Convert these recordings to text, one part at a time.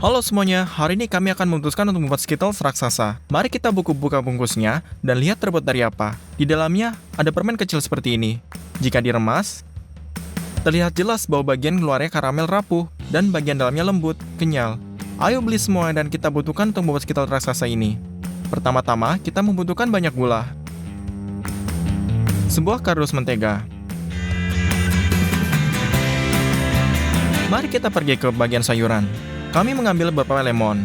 Halo semuanya, hari ini kami akan memutuskan untuk membuat Skittles raksasa. Mari kita buka bungkusnya dan lihat terbuat dari apa. Di dalamnya ada permen kecil seperti ini. Jika diremas, terlihat jelas bahwa bagian luarnya karamel rapuh dan bagian dalamnya lembut, kenyal. Ayo beli semua dan kita butuhkan untuk membuat Skittles raksasa ini. Pertama-tama, kita membutuhkan banyak gula, sebuah kardus mentega. Mari kita pergi ke bagian sayuran. Kami mengambil beberapa lemon.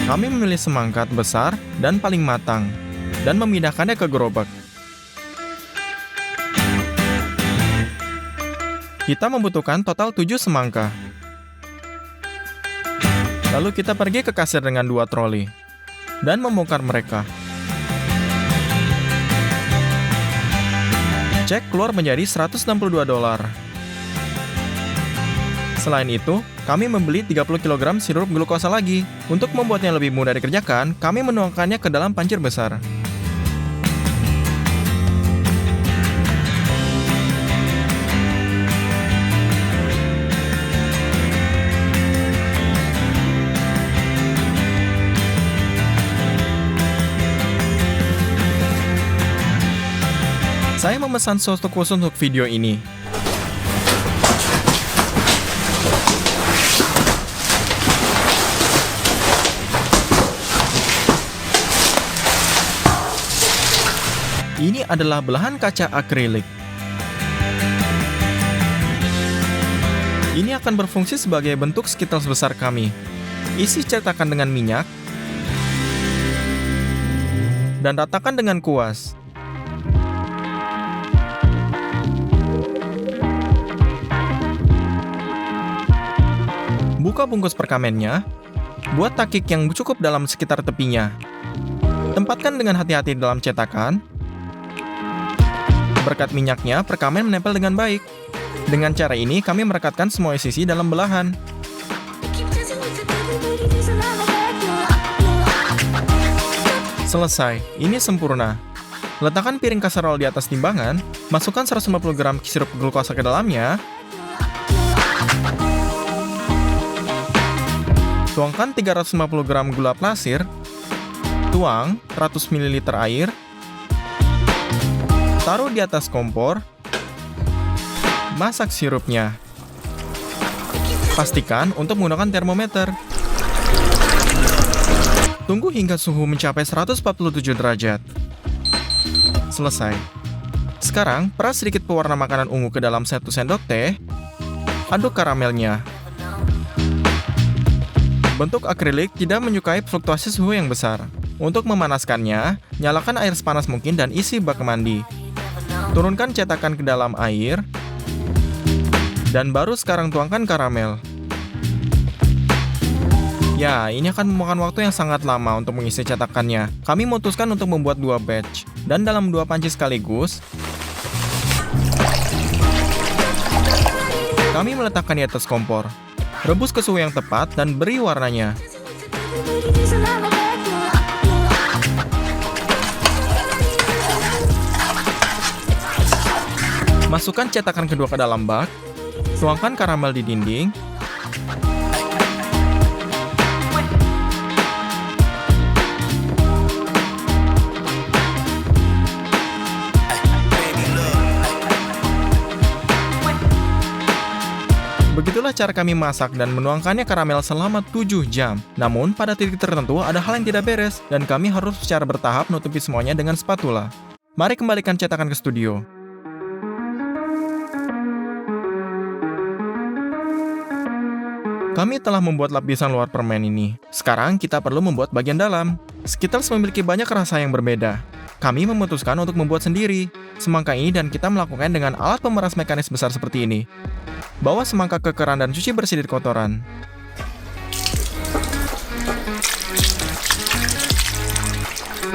Kami memilih semangka besar dan paling matang, dan memindahkannya ke gerobak. Kita membutuhkan total 7 semangka. Lalu kita pergi ke kasir dengan 2 troli, dan membongkar mereka. Cek keluar menjadi $162. Selain itu, kami membeli 30 kg sirup glukosa lagi. Untuk membuatnya lebih mudah dikerjakan, kami menuangkannya ke dalam pancir besar. Saya memesan sos khusus untuk video ini. Ini adalah belahan kaca akrilik. Ini akan berfungsi sebagai bentuk Skittles besar kami. Isi cetakan dengan minyak dan ratakan dengan kuas. Buka bungkus perkamennya. Buat takik yang cukup dalam sekitar tepinya. Tempatkan dengan hati-hati dalam cetakan. Berkat minyaknya, perkamen menempel dengan baik. Dengan cara ini, kami merekatkan semua sisi dalam belahan. Selesai, ini sempurna. Letakkan piring kaserol di atas timbangan, masukkan 150 gram sirup glukosa ke dalamnya, tuangkan 350 gram gula pasir, tuang 100 ml air, taruh di atas kompor, masak sirupnya. Pastikan untuk menggunakan termometer. Tunggu hingga suhu mencapai 147 derajat. Selesai. Sekarang, peras sedikit pewarna makanan ungu ke dalam 1 sendok teh. Aduk karamelnya. Bentuk akrilik tidak menyukai fluktuasi suhu yang besar. Untuk memanaskannya, nyalakan air sepanas mungkin dan isi bak mandi. Turunkan cetakan ke dalam air, dan baru sekarang tuangkan karamel. Ya, ini akan memakan waktu yang sangat lama untuk mengisi cetakannya. Kami memutuskan untuk membuat 2 batch, dan dalam 2 panci sekaligus, kami meletakkan di atas kompor. Rebus ke suhu yang tepat dan beri warnanya. Masukkan cetakan kedua ke dalam bak, tuangkan karamel di dinding, begitulah cara kami masak dan menuangkannya karamel selama 7 jam. Namun, pada titik tertentu ada hal yang tidak beres, dan kami harus secara bertahap menutupi semuanya dengan spatula. Mari kembalikan cetakan ke studio. Kami telah membuat lapisan luar permen ini. Sekarang kita perlu membuat bagian dalam. Skittles memiliki banyak rasa yang berbeda. Kami memutuskan untuk membuat sendiri semangka ini dan kita melakukan dengan alat pemeras mekanis besar seperti ini. Bawa semangka ke keran dan cuci bersih dari kotoran.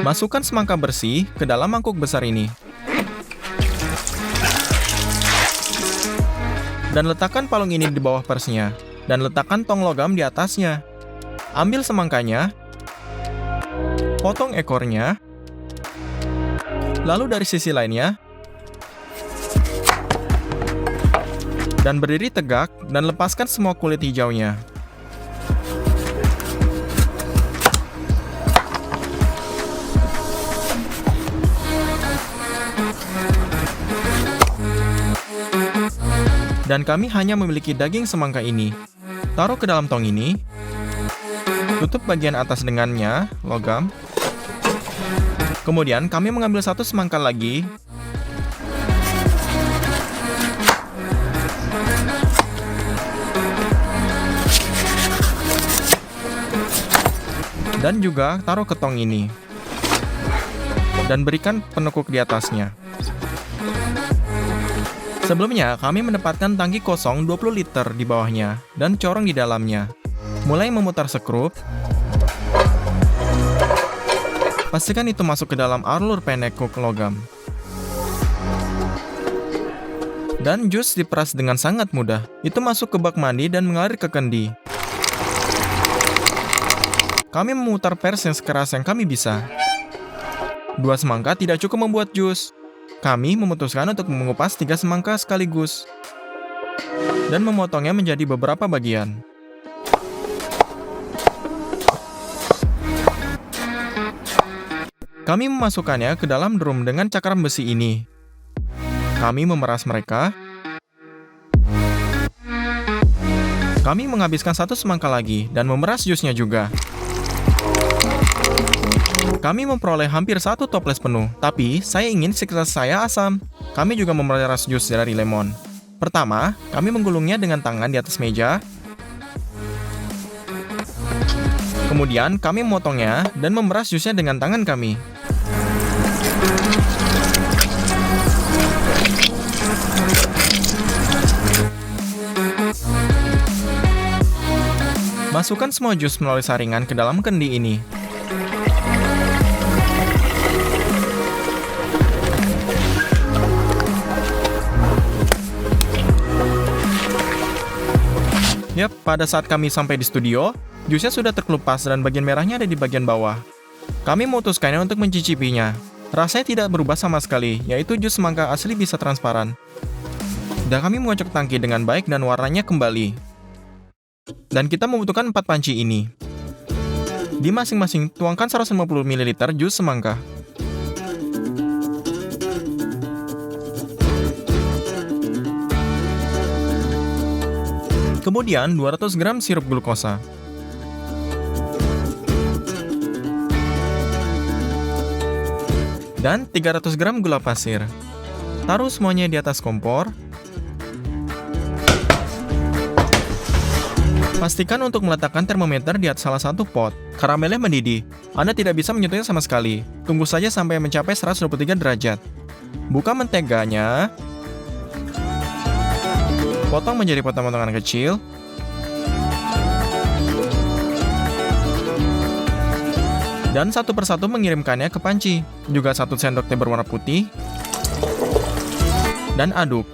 Masukkan semangka bersih ke dalam mangkuk besar ini. Dan letakkan palung ini di bawah persnya. Dan letakkan tong logam di atasnya. Ambil semangkanya, potong ekornya, lalu dari sisi lainnya, Dan berdiri tegak dan lepaskan semua kulit hijaunya. Dan kami hanya memiliki daging semangka ini. Taruh ke dalam tong ini. Tutup bagian atas dengannya, logam. Kemudian kami mengambil satu semangka lagi. Dan juga taruh ke tong ini. Dan berikan penekuk di atasnya. Sebelumnya, kami menempatkan tangki kosong 20 liter di bawahnya dan corong di dalamnya. Mulai memutar skrup. Pastikan itu masuk ke dalam alur penekuk logam. Dan jus diperas dengan sangat mudah. Itu masuk ke bak mandi dan mengalir ke kendi. Kami memutar pers yang sekeras yang kami bisa. 2 semangka tidak cukup membuat jus. Kami memutuskan untuk mengupas 3 semangka sekaligus dan memotongnya menjadi beberapa bagian. Kami memasukkannya ke dalam drum dengan cakaram besi ini. Kami memeras mereka. Kami menghabiskan 1 semangka lagi dan memeras jusnya juga. Kami memperoleh hampir 1 toples penuh, tapi saya ingin sekitar saya asam. Kami juga memeras jus dari lemon. Pertama, kami menggulungnya dengan tangan di atas meja. Kemudian, kami memotongnya dan memeras jusnya dengan tangan kami. Masukkan semua jus melalui saringan ke dalam kendi ini. Yap, pada saat kami sampai di studio, jusnya sudah terkelupas dan bagian merahnya ada di bagian bawah. Kami memutuskannya untuk mencicipinya. Rasanya tidak berubah sama sekali, yaitu jus semangka asli bisa transparan. Dan kami mengocok tangki dengan baik dan warnanya kembali. Dan kita membutuhkan 4 panci ini. Di masing-masing tuangkan 150 ml jus semangka. Kemudian 200 gram sirup glukosa. Dan 300 gram gula pasir. Taruh semuanya di atas kompor. Pastikan untuk meletakkan termometer di atas salah satu pot. Karamelnya mendidih. Anda tidak bisa menyentuhnya sama sekali. Tunggu saja sampai mencapai 123 derajat. Buka menteganya. Potong menjadi potong-potongan kecil. Dan satu persatu mengirimkannya ke panci. Juga 1 sendok teh berwarna putih. Dan aduk.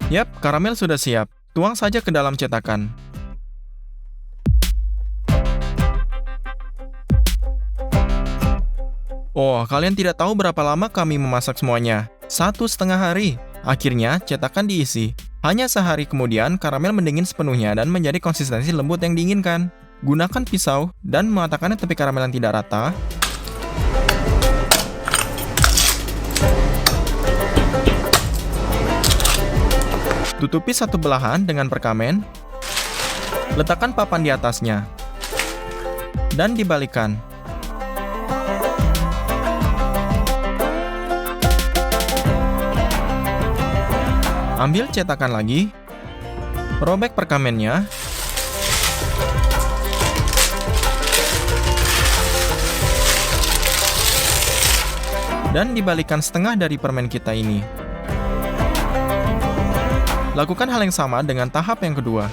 Yap, karamel sudah siap. Tuang saja ke dalam cetakan. Oh, kalian tidak tahu berapa lama kami memasak semuanya. 1,5 hari. Akhirnya, cetakan diisi. Hanya sehari kemudian, karamel mendingin sepenuhnya dan menjadi konsistensi lembut yang diinginkan. Gunakan pisau dan mematakannya tepi karamel yang tidak rata. Tutupi satu belahan dengan perkamen. Letakkan papan di atasnya. Dan dibalikan. Ambil cetakan lagi. Robek perkamennya. Dan dibalikan setengah dari permen kita ini. Lakukan hal yang sama dengan tahap yang kedua.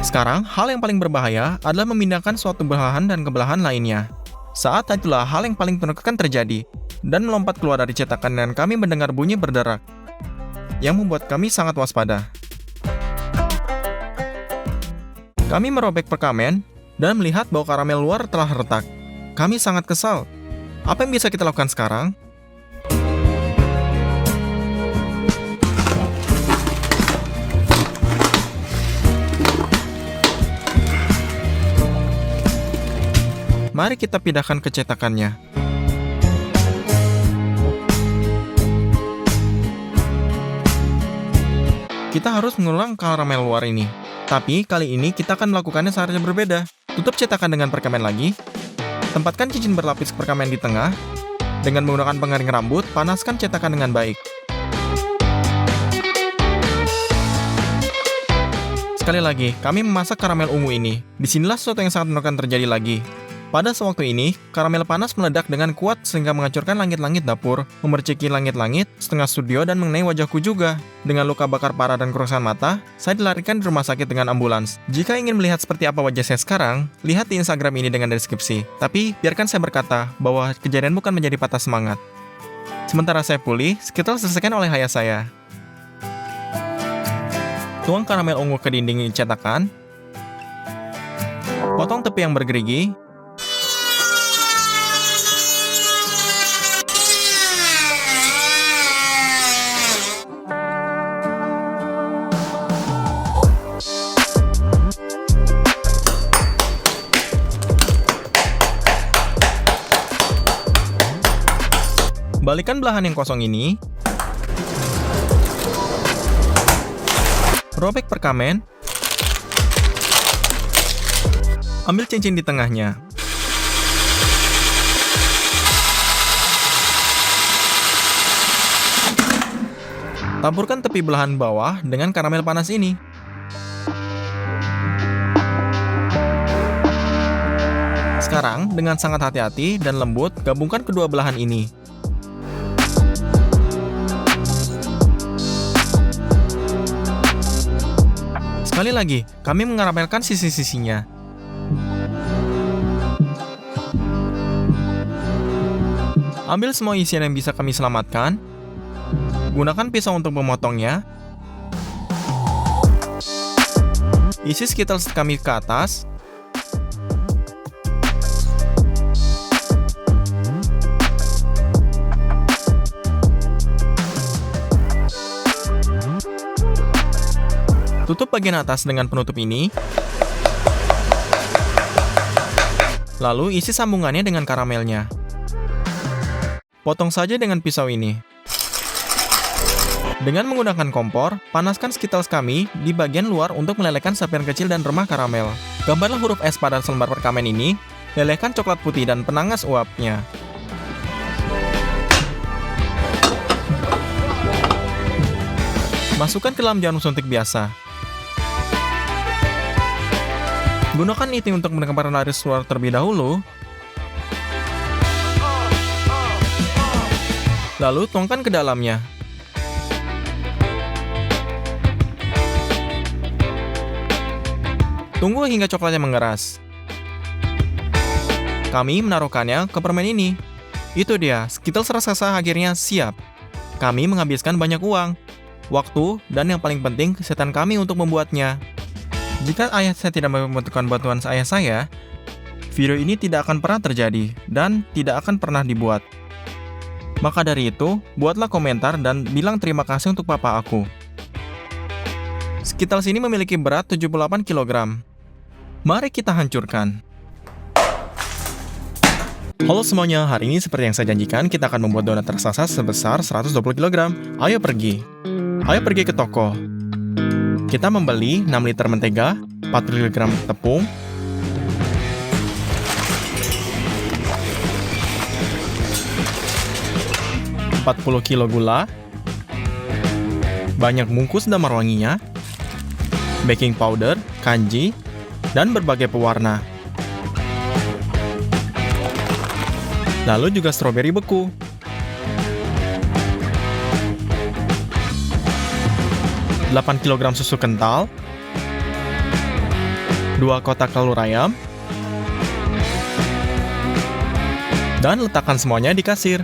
Sekarang, hal yang paling berbahaya adalah memindahkan suatu belahan dan ke belahan lainnya. Saat itulah hal yang paling menakutkan terjadi, dan melompat keluar dari cetakan dan kami mendengar bunyi berderak, yang membuat kami sangat waspada. Kami merobek perkamen, dan melihat bahwa karamel luar telah retak. Kami sangat kesal. Apa yang bisa kita lakukan sekarang? Mari kita pindahkan ke cetakannya. Kita harus mengulang karamel luar ini. Tapi kali ini kita akan melakukannya secara berbeda. Tutup cetakan dengan perkamen lagi. Tempatkan cincin berlapis perkamen di tengah. Dengan menggunakan pengering rambut, panaskan cetakan dengan baik. Sekali lagi, kami memasak karamel ungu ini. Disinilah sesuatu yang sangat menakutkan terjadi lagi. Pada sewaktu ini, karamel panas meledak dengan kuat sehingga menghancurkan langit-langit dapur, memerciki langit-langit, setengah studio, dan mengenai wajahku juga. Dengan luka bakar parah dan kerusakan mata, saya dilarikan di rumah sakit dengan ambulans. Jika ingin melihat seperti apa wajah saya sekarang, lihat di Instagram ini dengan deskripsi. Tapi, biarkan saya berkata bahwa kejadian bukan menjadi patah semangat. Sementara saya pulih, Skittles diselesaikan oleh ayah saya. Tuang karamel ungu ke dinding cetakan. Potong tepi yang bergerigi. Balikan belahan yang kosong ini. Robek perkamen. Ambil cincin di tengahnya. Taburkan tepi belahan bawah dengan karamel panas ini. Sekarang, dengan sangat hati-hati dan lembut, gabungkan kedua belahan ini. Sekali lagi, kami mengaramelkan sisi-sisinya. Ambil semua isian yang bisa kami selamatkan. Gunakan pisau untuk memotongnya. Isi Skittles kami ke atas. Tutup bagian atas dengan penutup ini. Lalu isi sambungannya dengan karamelnya. Potong saja dengan pisau ini. Dengan menggunakan kompor, panaskan Skittles kami di bagian luar untuk melelehkan sapian kecil dan remah karamel. Gambarlah huruf S pada selembar perkamen ini. Lelehkan coklat putih dan penangas uapnya. Masukkan ke dalam jarum suntik biasa. Gunakan iti untuk mengeluarkan garis luar terlebih dahulu. Lalu tuangkan ke dalamnya. Tunggu hingga coklatnya mengeras. Kami menaruhkannya ke permen ini. Itu dia, Skittles raksasa akhirnya siap. Kami menghabiskan banyak uang, waktu, dan yang paling penting kesehatan kami untuk membuatnya. Jika ayah saya tidak membutuhkan bantuan ayah saya, video ini tidak akan pernah terjadi dan tidak akan pernah dibuat. Maka dari itu, buatlah komentar dan bilang terima kasih untuk papa aku. Skittles ini memiliki berat 78 kg. Mari kita hancurkan. Halo semuanya, hari ini seperti yang saya janjikan, kita akan membuat donat raksasa sebesar 120 kg. Ayo pergi ke toko. Kita membeli 6 liter mentega, 40 kg tepung, 40 kg gula, banyak bungkus damar wanginya, baking powder, kanji, dan berbagai pewarna. Lalu juga stroberi beku. Delapan kg susu kental, 2 kotak telur ayam, dan letakkan semuanya di kasir.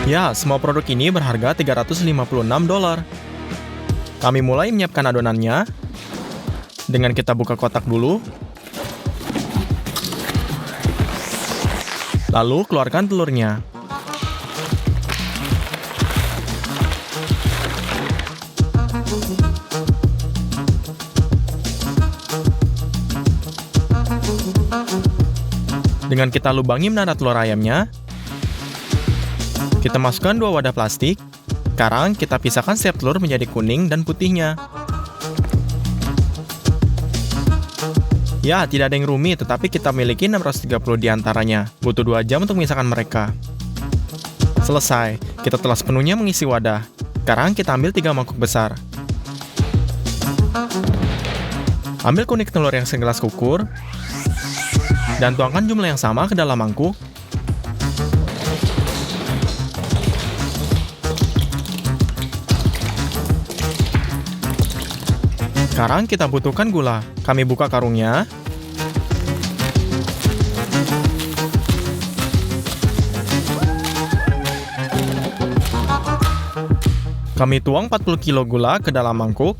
Ya, semua produk ini berharga $356. Kami mulai menyiapkan adonannya. Dengan kita buka kotak dulu. Lalu keluarkan telurnya. Dengan kita lubangi menara telur ayamnya, kita masukkan 2 wadah plastik. Sekarang kita pisahkan setiap telur menjadi kuning dan putihnya. Ya, tidak ada yang rumit, tetapi kita miliki 630 diantaranya. Butuh 2 jam untuk memisahkan mereka. Selesai, kita telah sepenuhnya mengisi wadah. Sekarang kita ambil 3 mangkuk besar. Ambil kuning telur yang segelas kukur, dan tuangkan jumlah yang sama ke dalam mangkuk. Sekarang kita butuhkan gula. Kami buka karungnya. Kami tuang 40 kg gula ke dalam mangkuk.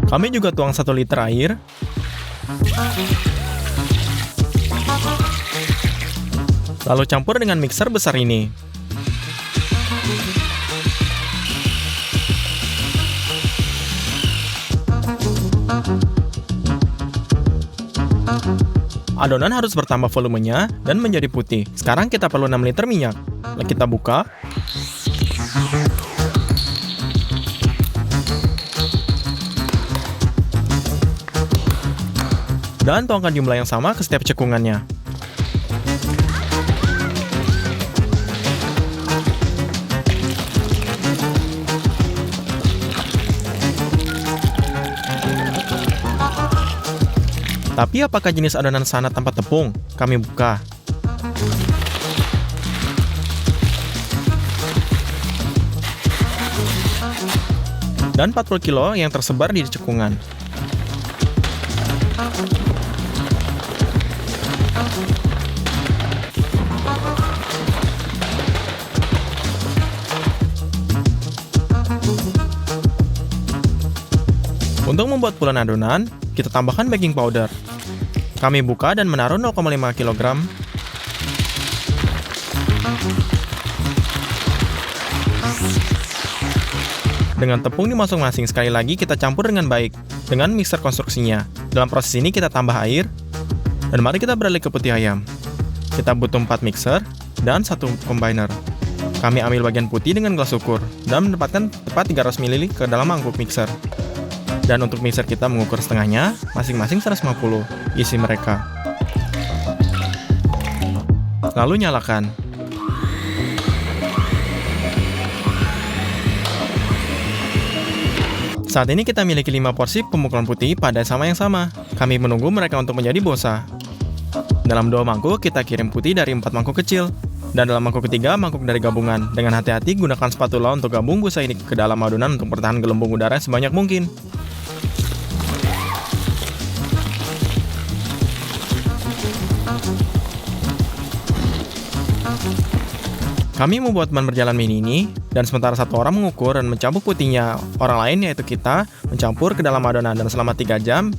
Kami juga tuang 1 liter air. Lalu campur dengan mixer besar ini. Adonan harus bertambah volumenya dan menjadi putih. Sekarang kita perlu 6 liter minyak. Lalu kita buka. Dan tuangkan jumlah yang sama ke setiap cekungannya. Tapi apakah jenis adonan sana tanpa tepung? Kami buka. Dan 40 kilo yang tersebar di cekungan. Untuk membuat bulan adonan, kita tambahkan baking powder. Kami buka dan menaruh 0,5 kg. Dengan tepung di masing-masing, sekali lagi kita campur dengan baik dengan mixer konstruksinya. Dalam proses ini kita tambah air. Dan mari kita beralih ke putih ayam. Kita butuh 4 mixer dan 1 combiner. Kami ambil bagian putih dengan gelas ukur dan menempatkan tepat 300 ml ke dalam mangkuk mixer. Dan untuk mixer kita mengukur setengahnya, masing-masing 150 isi mereka. Lalu nyalakan. Saat ini kita miliki 5 porsi pemukulan putih pada sama yang sama. Kami menunggu mereka untuk menjadi bosa. Dalam 2 mangkuk, kita kirim putih dari 4 mangkuk kecil. Dan dalam mangkuk ketiga, mangkuk dari gabungan. Dengan hati-hati, gunakan spatula untuk gabung busa ini ke dalam adonan untuk bertahan gelembung udara sebanyak mungkin. Kami membuat ban berjalan mini ini, dan sementara satu orang mengukur dan mencampur putihnya, orang lain yaitu kita mencampur ke dalam adonan dan selama 3 jam.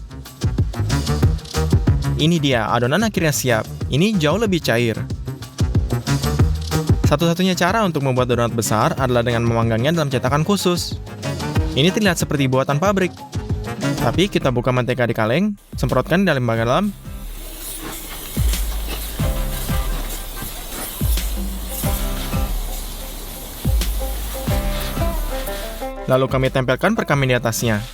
Ini dia, adonan akhirnya siap. Ini jauh lebih cair. Satu-satunya cara untuk membuat donat besar adalah dengan memanggangnya dalam cetakan khusus. Ini terlihat seperti buatan pabrik. Tapi kita buka mentega di kaleng, semprotkan di dalam. Lalu kami tempelkan perkamen di atasnya.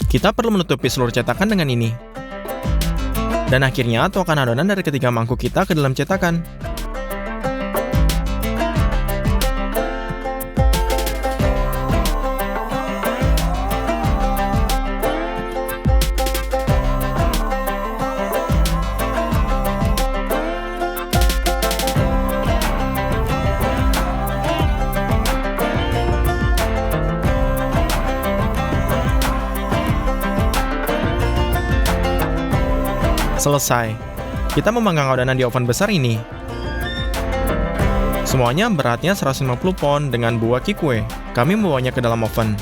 Kita perlu menutupi seluruh cetakan dengan ini. Dan akhirnya tuangkan adonan dari ketiga mangkuk kita ke dalam cetakan. Selesai. Kita memanggang adonan di oven besar ini. Semuanya beratnya 150 pound dengan buah kikue. Kami membawanya ke dalam oven.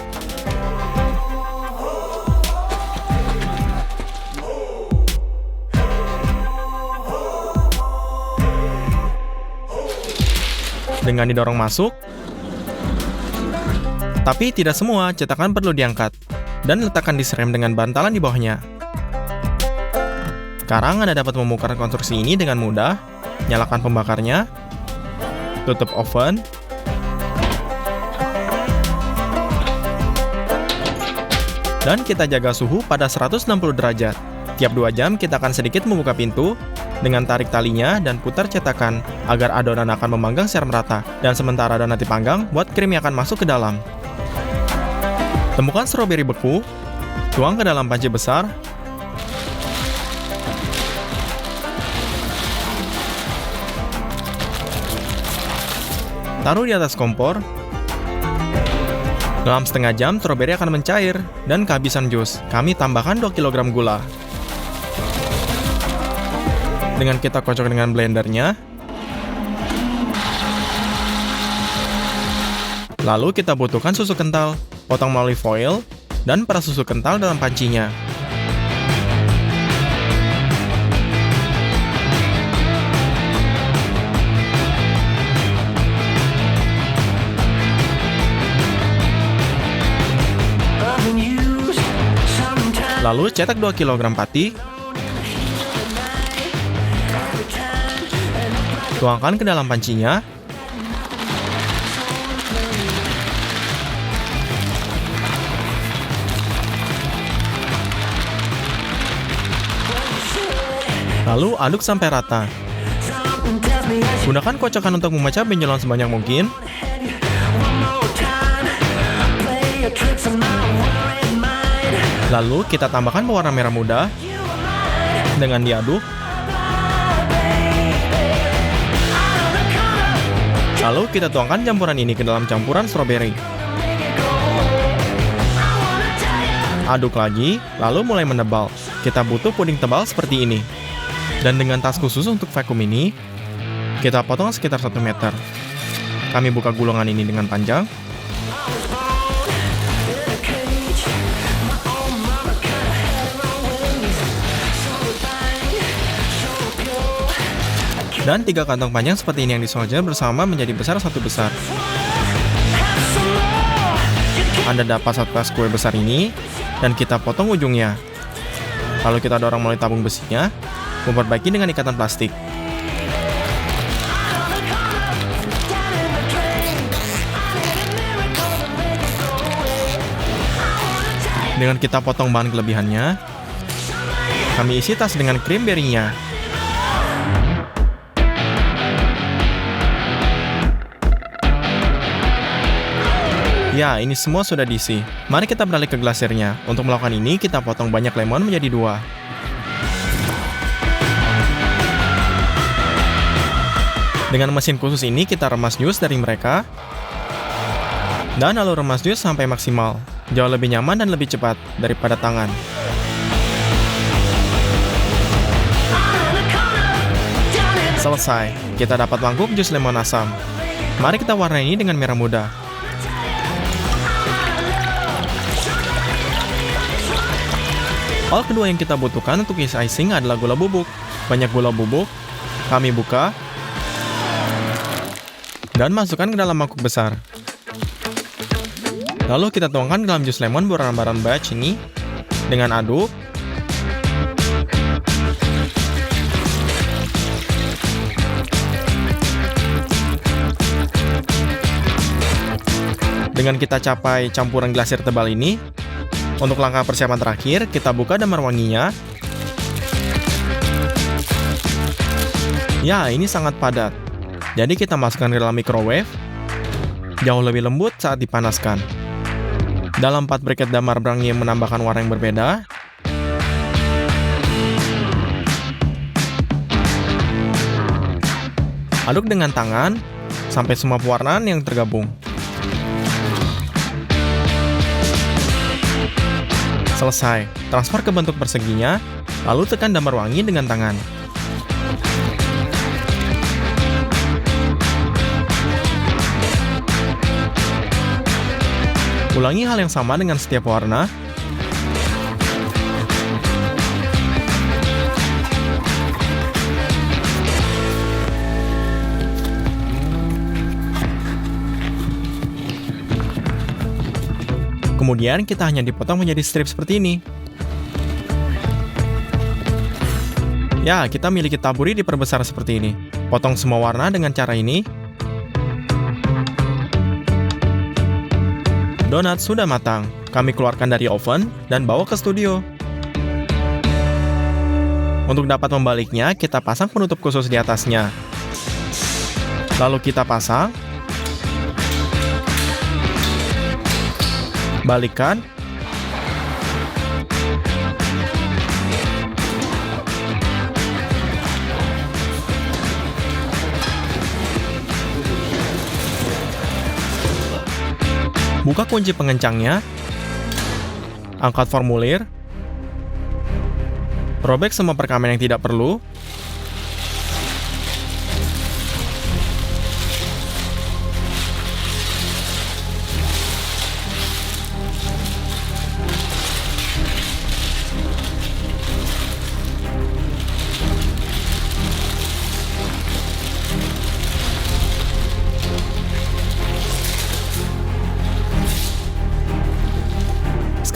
dengan didorong masuk. Tapi tidak semua cetakan perlu diangkat, dan letakkan di rem dengan bantalan di bawahnya. Sekarang Anda dapat membongkar konstruksi ini dengan mudah. Nyalakan pembakarnya, tutup oven, dan kita jaga suhu pada 160 derajat. Tiap 2 jam kita akan sedikit membuka pintu dengan tarik talinya dan putar cetakan agar adonan akan memanggang secara merata. Dan sementara adonan dipanggang, buat krim yang akan masuk ke dalam. Temukan stroberi beku, tuang ke dalam panci besar, taruh di atas kompor. Dalam setengah jam, stroberi akan mencair dan kehabisan jus. Kami tambahkan 2 kg gula. Dengan kita kocok dengan blendernya, lalu kita butuhkan susu kental. Potong melalui foil, dan peras susu kental dalam pancinya. Lalu cetak 2 kg pati. Tuangkan ke dalam pancinya. Lalu aduk sampai rata. Gunakan kocokan untuk memecah benjolan sebanyak mungkin. Lalu kita tambahkan pewarna merah muda dengan diaduk. Lalu kita tuangkan campuran ini ke dalam campuran stroberi. Aduk lagi, lalu mulai menebal. Kita butuh puding tebal seperti ini. Dan dengan tas khusus untuk vakum ini, kita potong sekitar 1 meter. Kami buka gulungan ini dengan panjang. Dan 3 kantong panjang seperti ini yang disolder bersama menjadi besar 1 besar. Anda dapat 1 tas kue besar ini, dan kita potong ujungnya. Lalu kita dorong melalui tabung besinya, memperbaiki dengan ikatan plastik. Dengan kita potong bahan kelebihannya, kami isi tas dengan krim berinya. Ya, ini semua sudah diisi. Mari kita beralih ke glasirnya. Untuk melakukan ini, kita potong banyak lemon menjadi 2. Dengan mesin khusus ini, kita remas jus dari mereka. Dan lalu remas jus sampai maksimal. Jauh lebih nyaman dan lebih cepat daripada tangan. Selesai, kita dapat mangkuk jus lemon asam. Mari kita warnai ini dengan merah muda. Hal kedua yang kita butuhkan untuk isi icing adalah gula bubuk. Banyak gula bubuk, kami buka, dan masukkan ke dalam mangkuk besar. Lalu kita tuangkan ke dalam jus lemon berwarna batch ini dengan aduk. Dengan kita capai campuran glasir tebal ini, untuk langkah persiapan terakhir, kita buka damar wanginya. Ya, ini sangat padat. Jadi kita masukkan ke dalam microwave. Jauh lebih lembut saat dipanaskan. Dalam 4 briket damar brangi menambahkan warna yang berbeda. Aduk dengan tangan sampai semua pewarnaan yang tergabung. Selesai, transfer ke bentuk perseginya, lalu tekan damar wangi dengan tangan. Ulangi hal yang sama dengan setiap warna. Kemudian kita hanya dipotong menjadi strip seperti ini. Ya, kita miliki taburi diperbesar seperti ini. Potong semua warna dengan cara ini. Donat sudah matang. Kami keluarkan dari oven dan bawa ke studio. Untuk dapat membaliknya, kita pasang penutup khusus di atasnya. Lalu kita pasang. Balikkan. Buka kunci pengencangnya. Angkat formulir. Robek semua perkamen yang tidak perlu.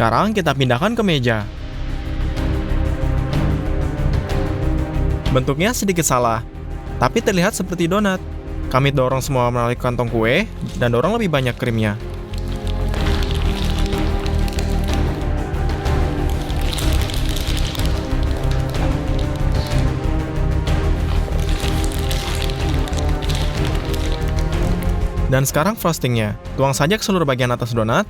Sekarang kita pindahkan ke meja. Bentuknya sedikit salah, tapi terlihat seperti donat. Kami dorong semua melalui kantong kue, dan dorong lebih banyak krimnya. Dan sekarang frostingnya. Tuang saja ke seluruh bagian atas donat.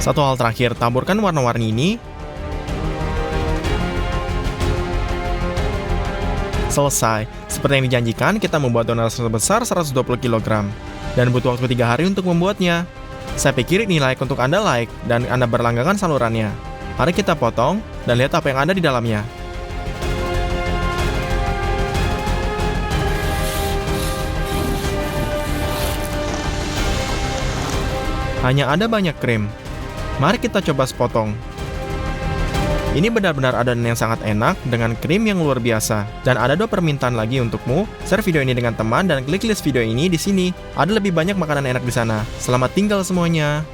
Satu hal terakhir, taburkan warna-warni ini. Selesai. Seperti yang dijanjikan, kita membuat donat sebesar 120 kg. Dan butuh waktu 3 hari untuk membuatnya. Saya pikir ini layak untuk Anda like, dan Anda berlangganan salurannya. Mari kita potong, dan lihat apa yang ada di dalamnya. Hanya ada banyak krim. Mari kita coba sepotong. Ini benar-benar adonan yang sangat enak dengan krim yang luar biasa. Dan ada 2 permintaan lagi untukmu. Share video ini dengan teman dan klik list video ini di sini. Ada lebih banyak makanan enak di sana. Selamat tinggal semuanya.